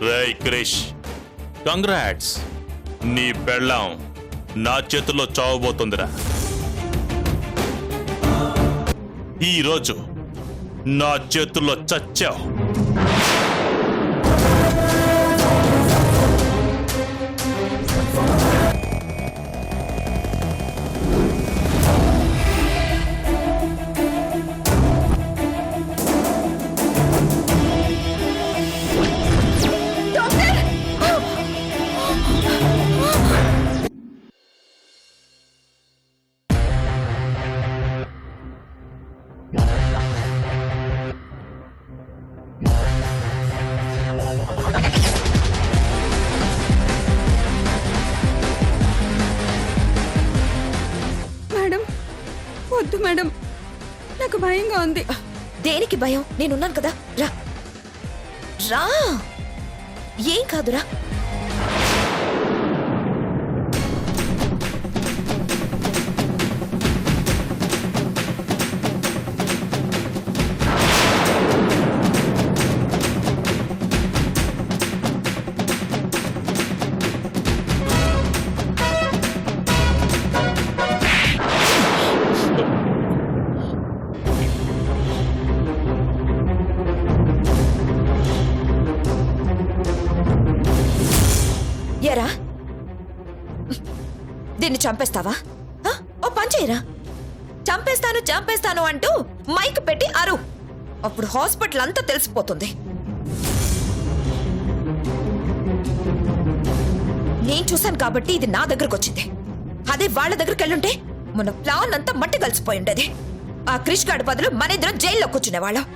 రేయ్ క్రిష్, కంగ్రాట్స్, నీ పెళ్ళాం నా చేతుల్లో చావబోతుందిరా. ఈరోజు నా చేతుల్లో చచ్చావు. వద్దు మేడం, నాకు భయంగా ఉంది. దేనికి భయం? నేనున్నాను కదా, రా రా, ఏం కాదురా. ఎరా, దీన్ని చంపేస్తావా? ఓ పని చేయరా, చంపేస్తాను చంపేస్తాను అంటూ మైక్ పెట్టి అరు, అప్పుడు హాస్పిటల్ అంతా తెలిసిపోతుంది. నేను చూశాను కాబట్టి ఇది నా దగ్గరకు వచ్చింది. అదే వాళ్ళ దగ్గరికి వెళ్ళుంటే మన ప్లాన్ అంతా మట్టి కలిసిపోయి ఉండేది. ఆ క్రిష్ గాడి బదులు మన ఇద్దరం జైల్లో కూర్చునేవాళ్ళం.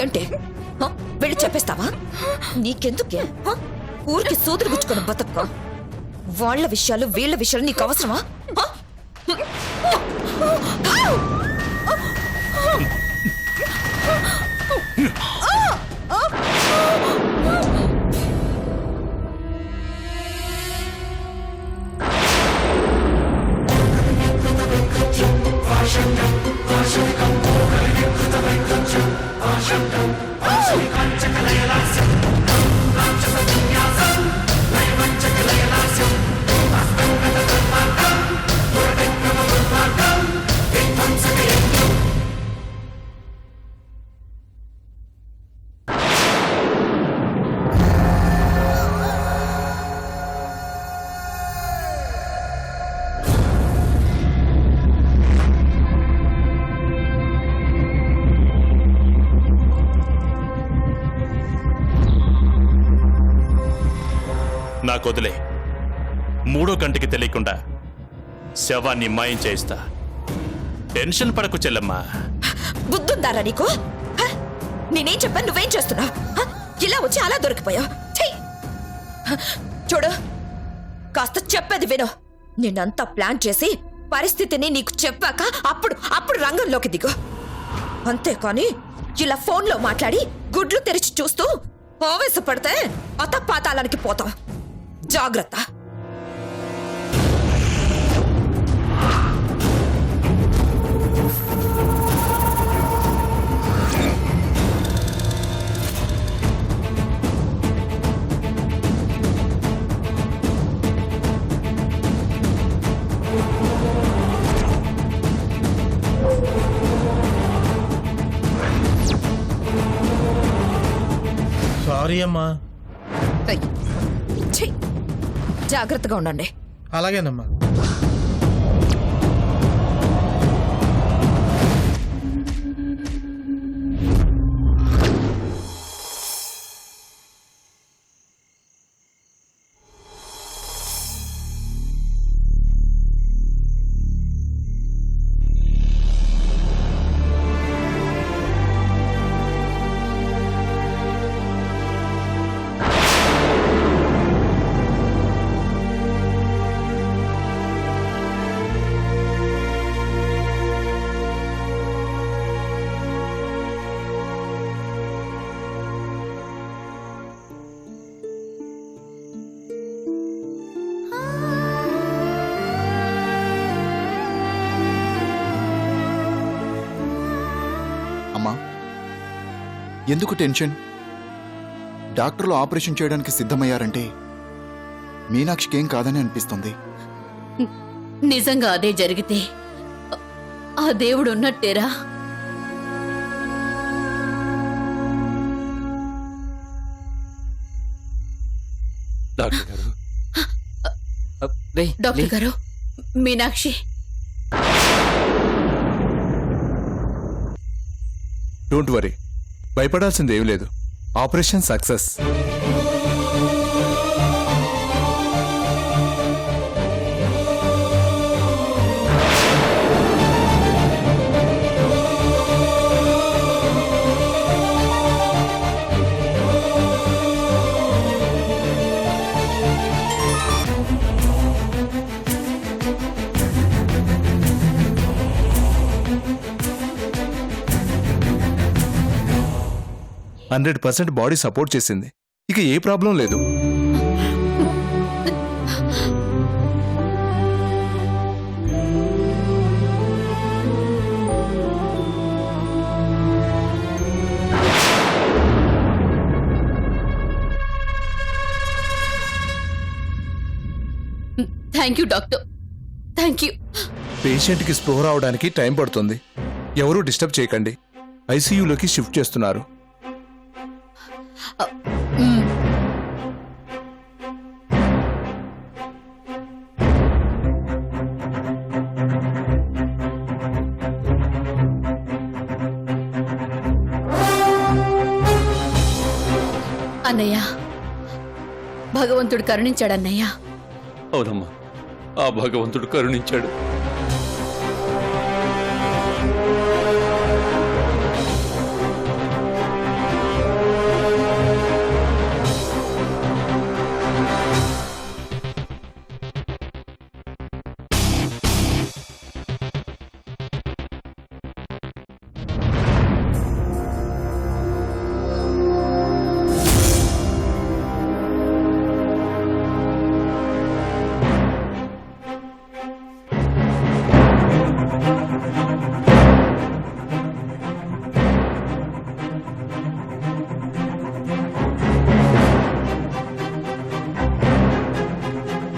ఏంటి, వెళ్ళి చెప్పేస్తావా? నీకెందుకే ఊరికి సూదులు గుచ్చుకొని బతుక్కో. వాళ్ళ విషయాలు వీళ్ళ విషయాలు నీకు అవసరమా? నాకు వదిలే, మూడో గంటకి తెలియకుండా శవాన్ని మాయం చేయిస్తా. టెన్షన్ పడకు చెల్లమ్మా. బుద్ధుందారా నీకు? నేనేం చెప్పాను, నువ్వేం చేస్తున్నావు? ఇలా వచ్చి అలా దొరికిపోయావు. చూడు, కాస్త చెప్పేది విను. నేనంతా ప్లాన్ చేసి పరిస్థితిని నీకు చెప్పాక అప్పుడు రంగంలోకి దిగు. అంతేకాని ఇలా ఫోన్లో మాట్లాడి గుడ్లు తెరిచి చూస్తూ ఆవేశపడితే అతపాతాళానికి పోతావు. జాగ్రత్త. సారీ అమ్మా. జాగ్రత్తగా ఉండండి. అలాగేనమ్మా. ఎందుకు టెన్షన్? డాక్టర్లు ఆపరేషన్ చేయడానికి సిద్ధమయ్యారంటే మీనాక్షికేం కాదని అనిపిస్తుంది. నిజంగా అదే జరిగితే ఆ దేవుడు ఉన్నట్టేరా? డాక్టర్ గారు డాక్టర్ గారు, మీనాక్షి డోంట్ వరీ, భయపడాల్సింది ఏమీ లేదు. Operation success. %100% బాడీ సపోర్ట్ చేసింది. ఇక ఏ ప్రాబ్లం లేదు. Thank you doctor, thank you. పేషెంట్కి స్పృహ రావడానికి టైం పడుతుంది. ఎవరూ డిస్టర్బ్ చేయకండి. ఐసీయూలోకి షిఫ్ట్ చేస్తున్నారు. అన్నయ్య, భగవంతుడు కరుణించాడన్నయ్య. అవునమ్మా, ఆ భగవంతుడు కరుణించాడు.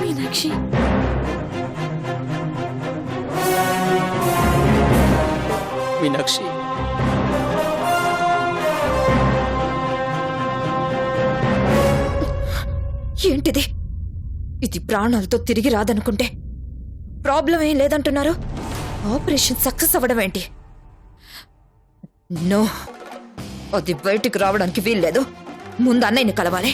మీనాక్షి, మీనాక్షి, ఏంటిది? ఇది ప్రాణాలతో తిరిగి రాదనుకుంటే ప్రాబ్లం ఏం లేదంటున్నారు. ఆపరేషన్ సక్సెస్ అవ్వడం ఏంటి? నో, అది బయటికి రావడానికి వీల్లేదు. ముందు అన్నయ్యని కలవాలి.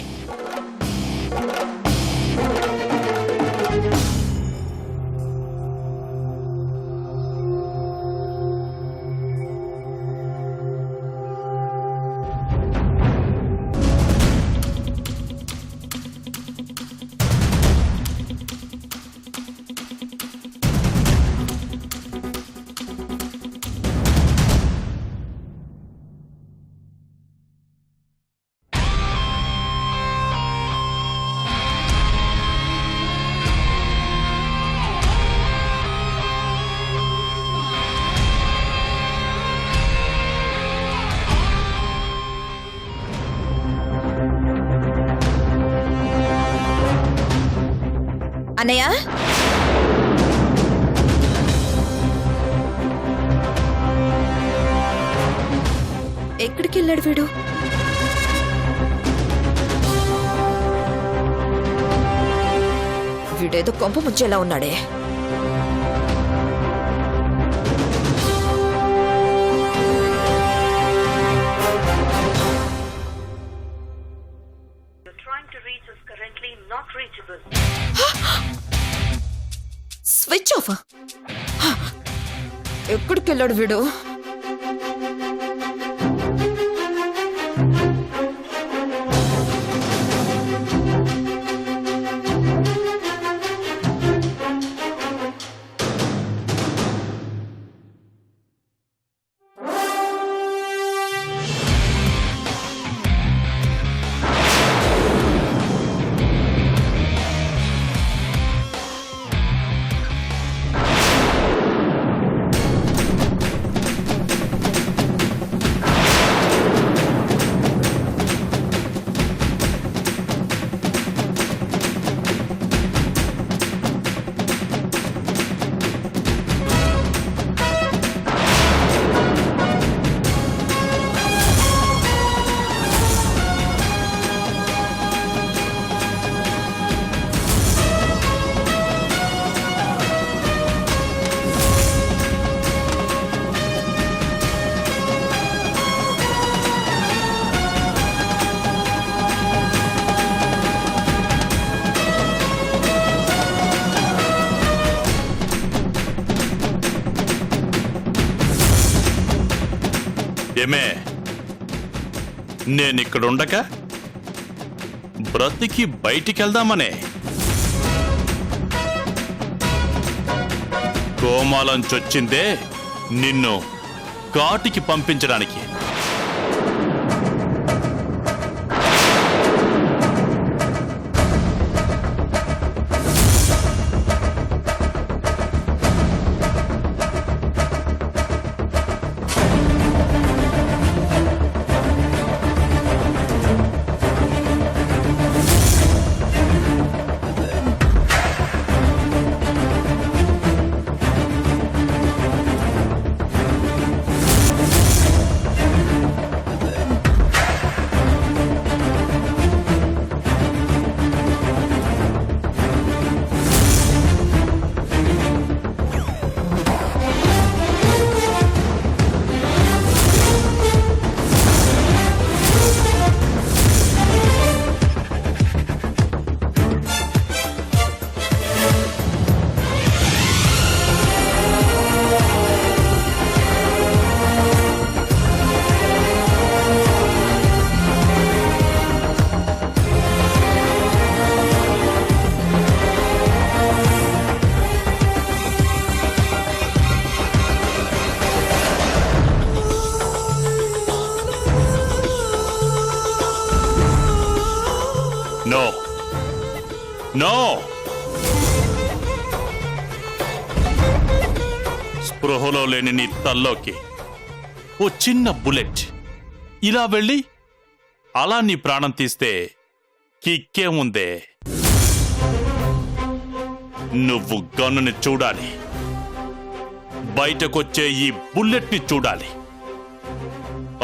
అన్నయ్య, ఎక్కడికి వెళ్ళాడు వీడు? వీడేదో కొంప ముంచేలా ఉన్నాడే. Switch off. ఎక్కడికి వెళ్ళాడు వీడు? ఏమే నేనిక్కడుండక బ్రతికి బయటికెళ్దామనే కోమాలంచొచ్చిందే నిన్ను కాటికి పంపించడానికి. నో నో, స్పృహలో లేని నీ తల్లోకి ఓ చిన్న బుల్లెట్ ఇలా వెళ్ళి అలా నీ ప్రాణం తీస్తే కిక్కేముందే? నువ్వు గన్నుని చూడాలి, బయటకొచ్చే ఈ బుల్లెట్ని చూడాలి.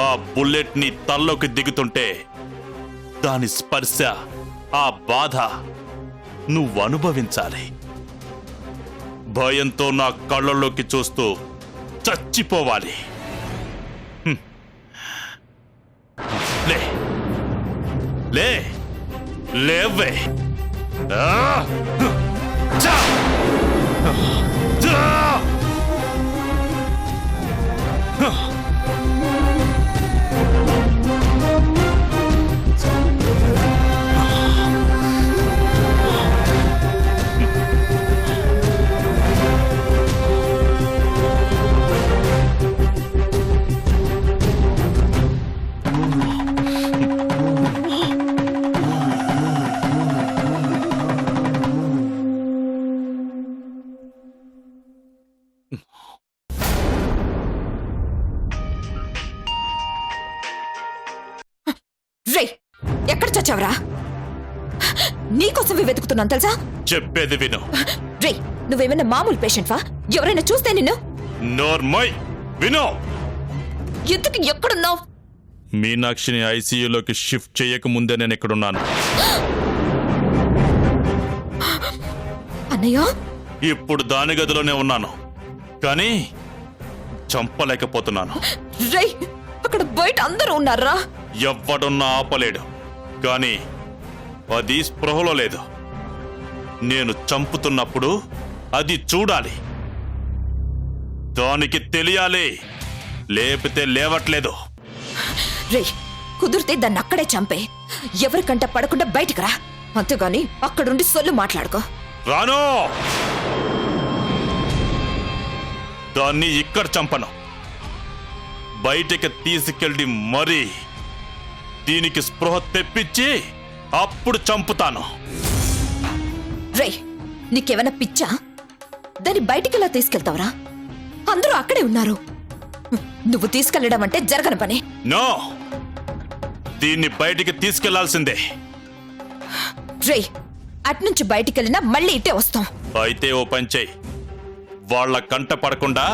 ఆ బుల్లెట్ నీ తల్లోకి దిగుతుంటే దాని స్పర్శ, ఆ బాధ నువ్వు అనుభవించాలి. భయంతో నా కళ్ళల్లోకి చూస్తూ చచ్చిపోవాలి. లే లే లేవే. చా! చా! రే, ఎక్కడ చచ్చావరా? నీకోసం వెతుకుతున్నాను తెలుసా? చెప్పేది విను. రే, నువ్వేమైనా మామూలు పేషెంట్వా? ఎవరైనా చూస్తే నిన్ను? నోర్మోయ్ విను. ఎందుకు ఎక్కడున్నావు? మీనాక్షిని ఐసీయూలోకి షిఫ్ట్ చేయక ముందే నేను ఎక్కడున్నాను. అన్నయ్య, ఇప్పుడు దాని గదిలోనే ఉన్నాను, కానీ చంపలేకపోతున్నాను. రే, అక్కడ బయట అందరూ ఉన్నారా? ఎవ్వడున్నా ఆపలేడు, కానీ అది స్పృహలో లేదు. నేను చంపుతున్నప్పుడు అది చూడాలి, దానికి తెలియాలి, లేపితే లేవట్లేదు. రే, కుదిరితే దాన్ని అక్కడే చంపే. ఎవరికంట పడకుండా బయటికి రా. అంతేగాని అక్కడుండి సొల్లు మాట్లాడుకో. రాను, దాన్ని ఇక్కడ చంపను, బయటికి తీసుకెళ్ళి మరీ దీనికి స్పృహ తెప్పించి అప్పుడు చంపుతాను. రే, నీకేమైనా పిచ్చా? దాన్ని బయటికిలా తీసుకెళ్తావరా? అందరూ అక్కడే ఉన్నారు. నువ్వు తీసుకెళ్లడం అంటే జరగని పని. నో, దీన్ని బయటికి తీసుకెళ్లాల్సిందే. రే, అట్నుంచి బయటికెళ్ళినా మళ్ళీ ఇటే వస్తాం. అయితే ఓ పని చెయ్యి, వాళ్ళ కంట పడకుండా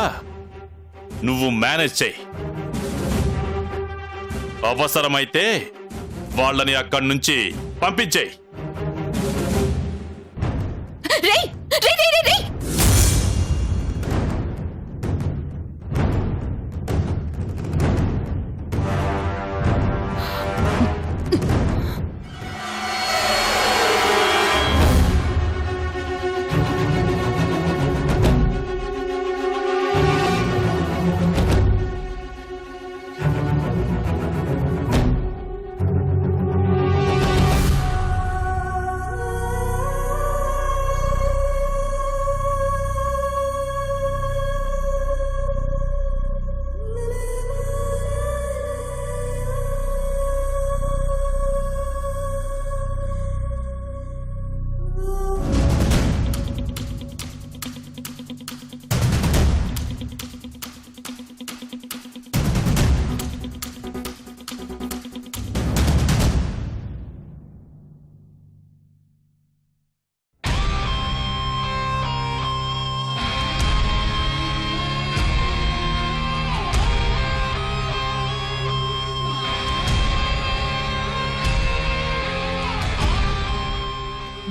నువ్వు మేనేజ్ చెయ్యి. అవసరమైతే వాళ్ళని అక్కడి నుంచి పంపించేయి. రే, రే, రే, రే, రే!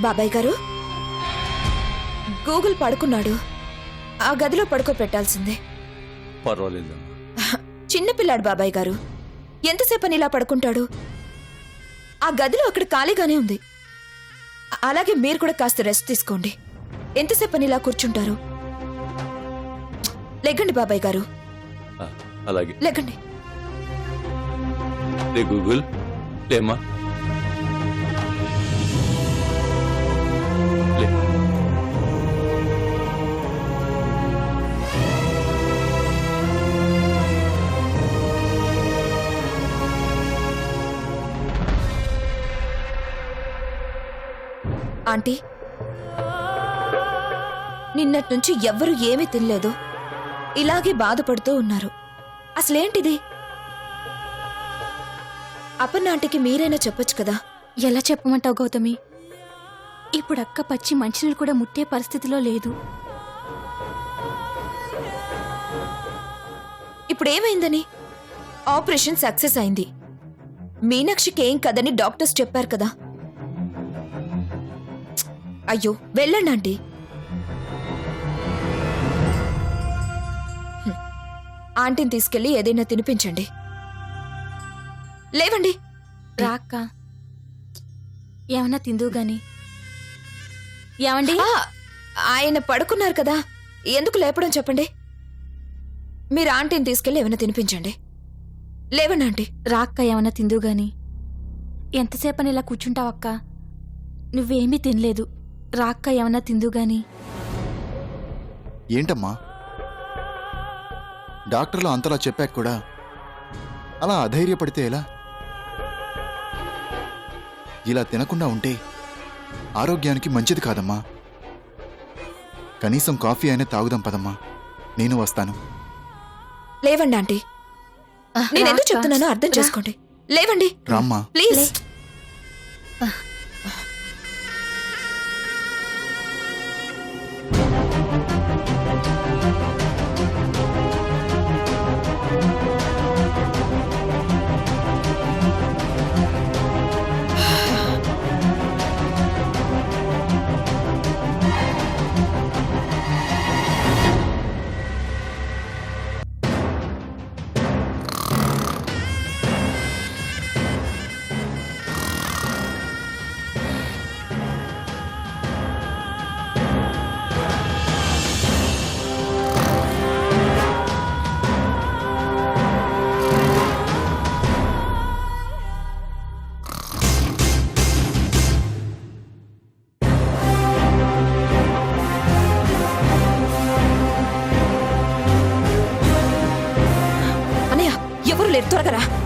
బాబాయ్ గారు, గూగుల్ పడుకున్నాడు. ఆ గదిలో పడుకోబెట్టాల్సిందే. పర్వాలేదమ్మా. చిన్నపిల్లాడు బాబాయ్ గారు, ఎంతసేపని ఇలా పడుకుంటాడు? ఆ గదిలో అక్కడ ఖాళీగానే ఉంది. అలాగే మీరు కూడా కాస్త రెస్ట్ తీసుకోండి. ఎంతసేపని ఇలా కూర్చుంటారు? లెగ్గండి బాబాయ్ గారు, ఆ, అలాగే. లెగ్గండి. లే గూగుల్, లేమ్మా. లే. ఆంటీ, నిన్నటి నుంచి ఎవ్వరూ ఏమీ తినలేదు. ఇలాగే బాధపడుతూ ఉన్నారు. అసలేంటిది? అపర్ణ ఆంటీకి మీరైనా చెప్పొచ్చు కదా. ఎలా చెప్పమంటావు గౌతమి? ఇప్పుడు అక్క పచ్చి మంచినీళ్ళు కూడా ముట్టే పరిస్థితిలో లేదు. ఇప్పుడేమైందని? ఆపరేషన్ సక్సెస్ అయింది. మీనాక్షికి ఏం కదని డాక్టర్స్ చెప్పారు కదా. అయ్యో, వెళ్ళండి ఆంటీ. ఆంటీని తీసుకెళ్లి ఏదైనా తినిపించండి. లేవండి. రాక్క, ఏమన్నా తిందువు గాని. ఏమండి? ఆ, ఆయన పడుకున్నారు కదా, ఎందుకు లేపడం చెప్పండి. మీరు ఆంటీని తీసుకెళ్లి ఏమైనా తినిపించండి. లేవండి ఆంటీ. రాక్క, ఏమన్నా తిందువు గాని. ఎంతసేపని ఇలా కూర్చుంటావక్క? నువ్వేమీ తినలేదు. రాక్క, ఏమన్నా తిందువు గాని. ఏంటమ్మా, డాక్టర్లు అంతలా చెప్పాక కూడా అలా అధైర్యపడితే ఎలా? ఇలా తినకుండా ఉంటే ఆరోగ్యానికి మంచిది కాదమ్మా. కనీసం కాఫీ అయినా తాగుదాం పదమ్మా. నేను వస్తాను. లేవండి ఆంటీ. నేను ఎందుకు చెప్తున్నానో అర్థం చేసుకోండి. లేవండి రామ్మా. ప్లీజ్. అన్నయ్య, ఎవరు లేరు, త్వరగా రా.